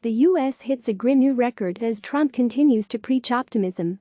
The U.S. hits a grim new record as Trump continues to preach optimism.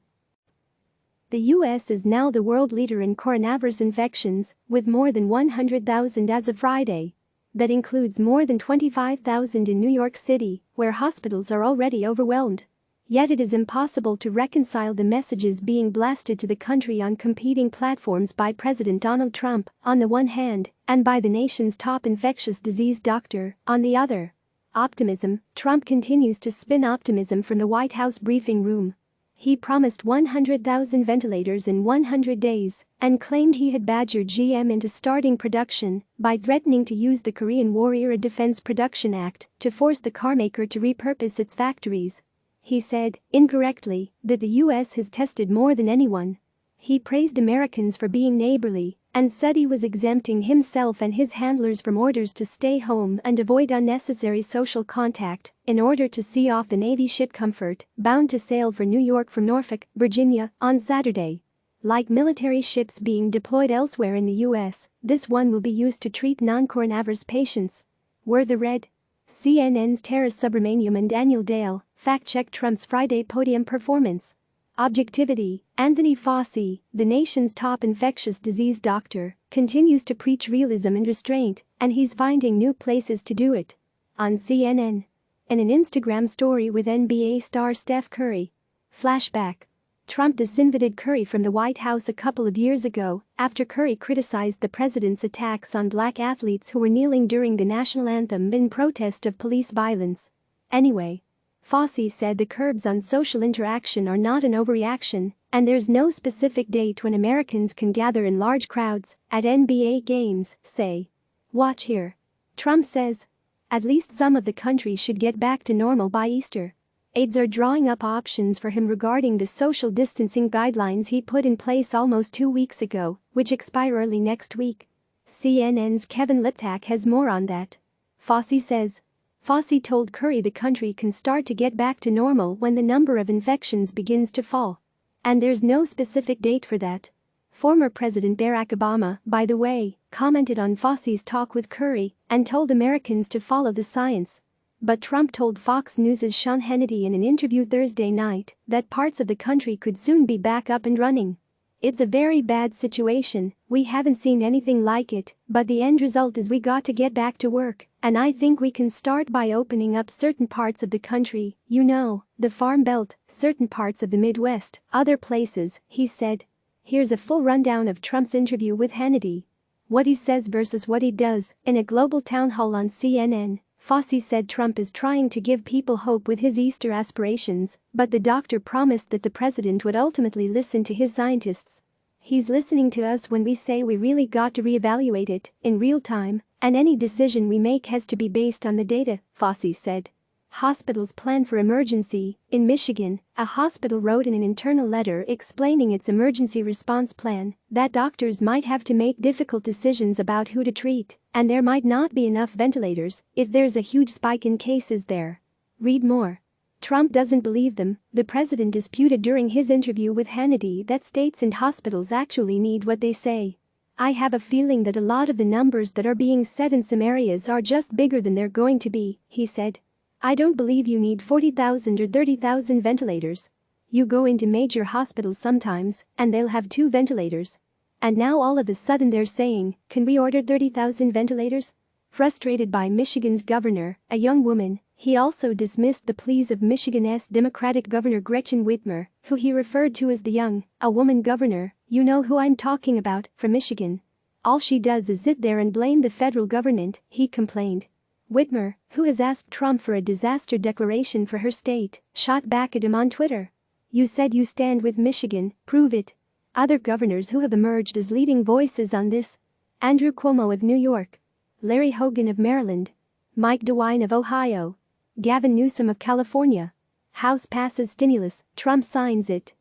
The U.S. is now the world leader in coronavirus infections, with more than 100,000 as of Friday. That includes more than 25,000 in New York City, where hospitals are already overwhelmed. Yet it is impossible to reconcile the messages being blasted to the country on competing platforms by President Donald Trump, on the one hand, and by the nation's top infectious disease doctor, on the other. Optimism. Trump continues to spin optimism from the White House briefing room. He promised 100,000 ventilators in 100 days and claimed he had badgered GM into starting production by threatening to use the Korean War-era Defense Production Act to force the carmaker to repurpose its factories. He said, incorrectly, that the U.S. has tested more than anyone. He praised Americans for being neighborly and said he was exempting himself and his handlers from orders to stay home and avoid unnecessary social contact in order to see off the Navy ship Comfort, bound to sail for New York from Norfolk, Virginia, on Saturday. Like military ships being deployed elsewhere in the U.S., this one will be used to treat non-coronavirus patients. Were the red. CNN's Tara Subramaniam and Daniel Dale fact-checked Trump's Friday podium performance. Objectivity. Anthony Fauci, the nation's top infectious disease doctor, continues to preach realism and restraint, and he's finding new places to do it. On CNN. In an Instagram story with NBA star Steph Curry. Flashback. Trump disinvited Curry from the White House a couple of years ago after Curry criticized the president's attacks on black athletes who were kneeling during the national anthem in protest of police violence. Anyway, Fauci said the curbs on social interaction are not an overreaction, and there's no specific date when Americans can gather in large crowds at NBA games, say. Watch here. Trump says. At least some of the country should get back to normal by Easter. Aides are drawing up options for him regarding the social distancing guidelines he put in place almost 2 weeks ago, which expire early next week. CNN's Kevin Liptak has more on that. Fauci says. Fauci told Curry the country can start to get back to normal when the number of infections begins to fall. And there's no specific date for that. Former President Barack Obama, by the way, commented on Fauci's talk with Curry and told Americans to follow the science. But Trump told Fox News' Sean Hannity in an interview Thursday night that parts of the country could soon be back up and running. It's a very bad situation, we haven't seen anything like it, but the end result is we got to get back to work, and I think we can start by opening up certain parts of the country, you know, the Farm Belt, certain parts of the Midwest, other places, he said. Here's a full rundown of Trump's interview with Hannity. What he says versus what he does. In a global town hall on CNN, Fauci said Trump is trying to give people hope with his Easter aspirations, but the doctor promised that the president would ultimately listen to his scientists. He's listening to us when we say we really got to reevaluate it in real time, and any decision we make has to be based on the data, Fauci said. Hospitals plan for emergency. In Michigan, a hospital wrote in an internal letter explaining its emergency response plan that doctors might have to make difficult decisions about who to treat, and there might not be enough ventilators if there's a huge spike in cases there. Read more. Trump doesn't believe them. The president disputed during his interview with Hannity that states and hospitals actually need what they say. I have a feeling that a lot of the numbers that are being said in some areas are just bigger than they're going to be, he said. I don't believe you need 40,000 or 30,000 ventilators. You go into major hospitals sometimes, and they'll have 2 ventilators. And now all of a sudden they're saying, can we order 30,000 ventilators? Frustrated by Michigan's governor, a young woman, he also dismissed the pleas of Michigan's Democratic Governor Gretchen Whitmer, who he referred to as the young, a woman governor, you know who I'm talking about, from Michigan. All she does is sit there and blame the federal government, he complained. Whitmer, who has asked Trump for a disaster declaration for her state, shot back at him on Twitter. You said you stand with Michigan, prove it. Other governors who have emerged as leading voices on this: Andrew Cuomo of New York, Larry Hogan of Maryland, Mike DeWine of Ohio, Gavin Newsom of California. House passes stimulus, Trump signs it.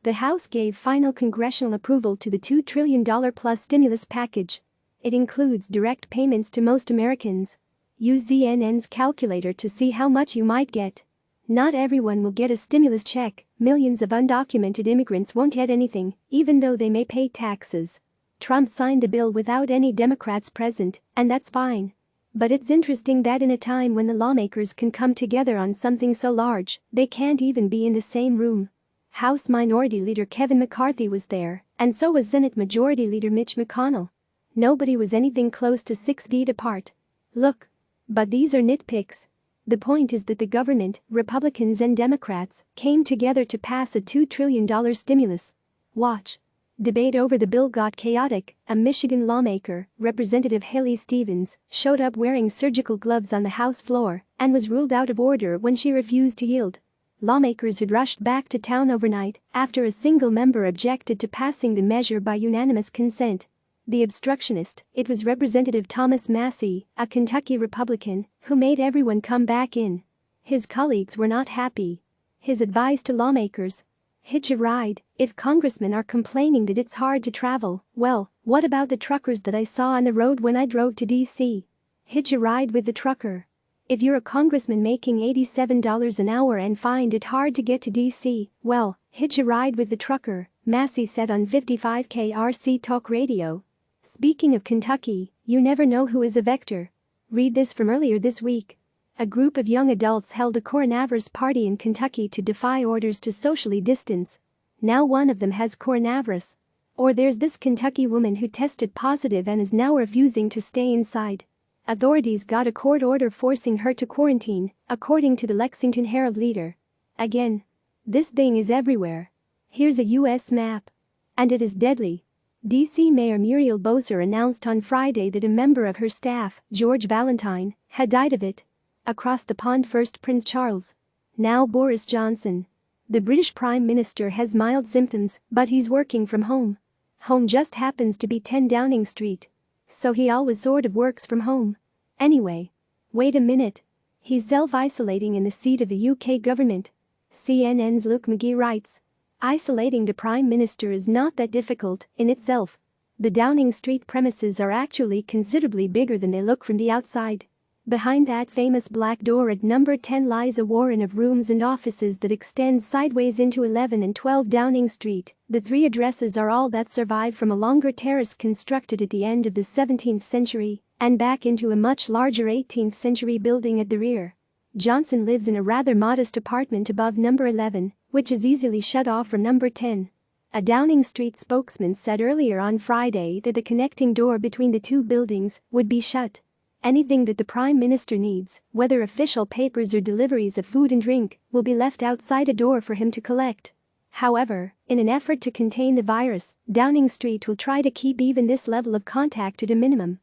The House gave final congressional approval to the $2 trillion plus stimulus package. It includes direct payments to most Americans. Use CNN's calculator to see how much you might get. Not everyone will get a stimulus check. Millions of undocumented immigrants won't get anything, even though they may pay taxes. Trump signed the bill without any Democrats present, and that's fine. But it's interesting that in a time when the lawmakers can come together on something so large, they can't even be in the same room. House Minority Leader Kevin McCarthy was there, and so was Senate Majority Leader Mitch McConnell. Nobody was anything close to 6 feet apart. Look. But these are nitpicks. The point is that the government, Republicans and Democrats, came together to pass a $2 trillion stimulus. Watch. Debate over the bill got chaotic. A Michigan lawmaker, Representative Haley Stevens, showed up wearing surgical gloves on the House floor and was ruled out of order when she refused to yield. Lawmakers had rushed back to town overnight after a single member objected to passing the measure by unanimous consent. The obstructionist, it was Representative Thomas Massie, a Kentucky Republican, who made everyone come back in. His colleagues were not happy. His advice to lawmakers: hitch a ride. If congressmen are complaining that it's hard to travel, well, what about the truckers that I saw on the road when I drove to D.C.? Hitch a ride with the trucker. If you're a congressman making $87 an hour and find it hard to get to D.C., well, hitch a ride with the trucker, Massie said on 55 KRC Talk Radio. Speaking of Kentucky, you never know who is a vector. Read this from earlier this week. A group of young adults held a coronavirus party in Kentucky to defy orders to socially distance. Now one of them has coronavirus. Or there's this Kentucky woman who tested positive and is now refusing to stay inside. Authorities got a court order forcing her to quarantine, according to the Lexington Herald Leader. Again. This thing is everywhere. Here's a U.S. map. And it is deadly. D.C. Mayor Muriel Bowser announced on Friday that a member of her staff, George Valentine, had died of it. Across the pond, first Prince Charles. Now Boris Johnson. The British Prime Minister has mild symptoms, but he's working from home. Home just happens to be 10 Downing Street. So he always sort of works from home. Anyway. Wait a minute. He's self-isolating in the seat of the UK government. CNN's Luke McGee writes. Isolating the Prime Minister is not that difficult in itself. The Downing Street premises are actually considerably bigger than they look from the outside. Behind that famous black door at number 10 lies a warren of rooms and offices that extends sideways into 11 and 12 Downing Street. The 3 addresses are all that survive from a longer terrace constructed at the end of the 17th century and back into a much larger 18th century building at the rear. Johnson lives in a rather modest apartment above number 11, which is easily shut off from number 10. A Downing Street spokesman said earlier on Friday that the connecting door between the 2 buildings would be shut. Anything that the Prime Minister needs, whether official papers or deliveries of food and drink, will be left outside a door for him to collect. However, in an effort to contain the virus, Downing Street will try to keep even this level of contact at a minimum.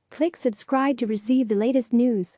Click subscribe to receive the latest news.